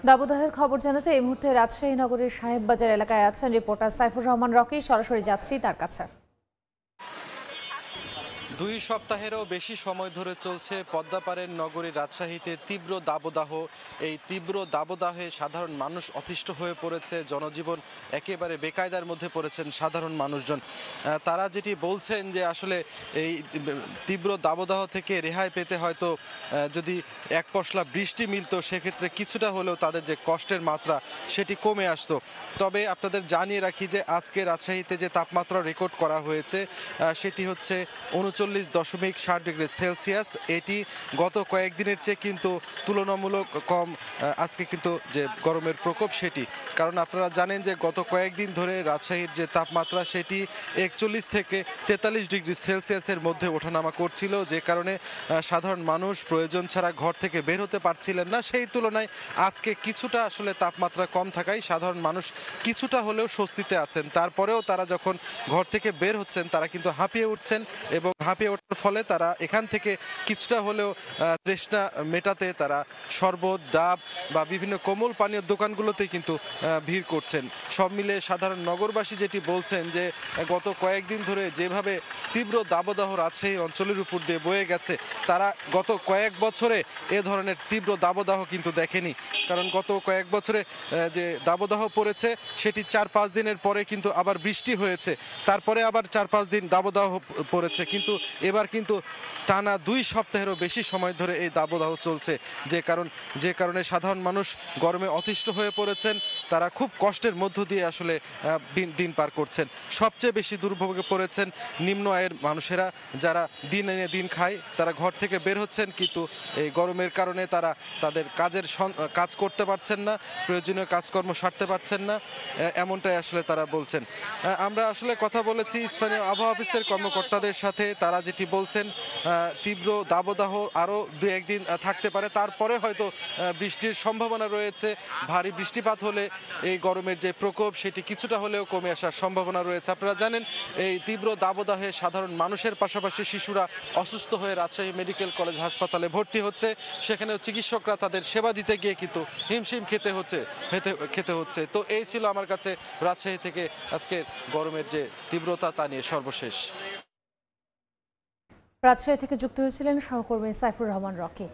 দাবদাহের খবর জানাতে এই মুহূর্তে রাজশাহী নগরীর সাহেববাজার এলাকায় আছেন রিপোর্টার সাইফুর রহমান রকি। সরাসরি যাচ্ছি তার কাছে। ২ সপ্তাহেরও বেশি সময় ধরে চলছে পদ্মাপাড়ের নগরী রাজশাহীতে তীব্র দাবদাহ। এই তীব্র দাবদাহে সাধারণ মানুষ অতিষ্ঠ হয়ে পড়েছে, জনজীবন একেবারে বেকায়দার মধ্যে পড়েছেন সাধারণ মানুষজন। তারা যেটি বলছেন যে আসলে এই তীব্র দাবদাহ থেকে রেহাই পেতে হয়তো যদি এক পশলা বৃষ্টি মিলতো, সেক্ষেত্রে কিছুটা হলেও তাদের যে কষ্টের মাত্রা সেটি কমে আসতো। তবে আপনাদের জানিয়ে রাখি যে আজকে রাজশাহীতে যে তাপমাত্রা রেকর্ড করা হয়েছে সেটি হচ্ছে 39.7 ডিগ্রি সেলসিয়াস। এটি গত কয়েকদিনের চেয়ে কিন্তু তুলনামূলক কম। আজকে কিন্তু যে গরমের প্রকোপ সেটি, কারণ আপনারা জানেন যে গত কয়েকদিন ধরে রাজশাহীর যে তাপমাত্রা সেটি 41 থেকে 43 ডিগ্রি সেলসিয়াসের মধ্যে ওঠানামা করছিল, যে কারণে সাধারণ মানুষ প্রয়োজন ছাড়া ঘর থেকে বের হতে পারছিলেন না। সেই তুলনায় আজকে কিছুটা আসলে তাপমাত্রা কম থাকায় সাধারণ মানুষ কিছুটা হলেও স্বস্তিতে আছেন। তারপরেও তারা যখন ঘর থেকে বের হচ্ছেন তারা কিন্তু হাঁপিয়ে উঠছেন, এবং হাঁপিয়ে ওঠার ফলে তারা এখান থেকে কিছুটা হলেও তৃষ্ণা মেটাতে তারা শরবত, ডাব বা বিভিন্ন কোমল পানীয় দোকানগুলোতেই কিন্তু ভিড় করছেন। সব মিলে সাধারণ নগরবাসী যেটি বলছেন যে গত কয়েকদিন ধরে যেভাবে তীব্র দাবদাহ রাজশাহী অঞ্চলের উপর দিয়ে বয়ে গেছে, তারা গত কয়েক বছরে এ ধরনের তীব্র দাবদাহ কিন্তু দেখেনি। কারণ গত কয়েক বছরে যে দাবদাহ পড়েছে সেটি 4-5 দিনের পরে কিন্তু আবার বৃষ্টি হয়েছে, তারপরে আবার 4-5 দিন দাবদাহ পড়েছে, কিন্তু এবার কিন্তু টানা 2 সপ্তাহেরও বেশি সময় ধরে এই দাবদাহ চলছে, যে কারণে সাধারণ মানুষ গরমে অতিষ্ঠ হয়ে পড়েছেন। তারা খুব কষ্টের মধ্য দিয়ে আসলে দিন পার করছেন। সবচেয়ে বেশি দুর্ভোগে পড়েছেন নিম্ন আয়ের মানুষেরা, যারা দিন এনে দিন খায়। তারা ঘর থেকে বের হচ্ছেন, কিন্তু এই গরমের কারণে তারা তাদের কাজ করতে পারছেন না, প্রয়োজনীয় কাজকর্ম সারতে পারছেন না, এমনটাই আসলে তারা বলছেন। আমরা আসলে কথা বলেছি স্থানীয় আবহাওয়া অফিসের কর্মকর্তাদের সাথে। তারা যেটি বলছেন, তীব্র দাবদাহ আরও 2-1 দিন থাকতে পারে, তারপরে হয়তো বৃষ্টির সম্ভাবনা রয়েছে। ভারী বৃষ্টিপাত হলে এই গরমের যে প্রকোপ সেটি কিছুটা হলেও কমে আসার সম্ভাবনা রয়েছে। আপনারা জানেন এই তীব্র দাবদাহে সাধারণ মানুষের পাশাপাশি শিশুরা অসুস্থ হয়ে রাজশাহী মেডিকেল কলেজ হাসপাতালে ভর্তি হচ্ছে। সেখানেও চিকিৎসকরা তাদের সেবা দিতে গিয়ে কিন্তু হিমশিম খেতে হচ্ছে। তো এই ছিল আমার কাছে রাজশাহী থেকে আজকের গরমের যে তীব্রতা তা নিয়ে সর্বশেষ। রাজশাহী থেকে যুক্ত হয়েছিলেন সহকর্মী সাইফুর রহমান রকি।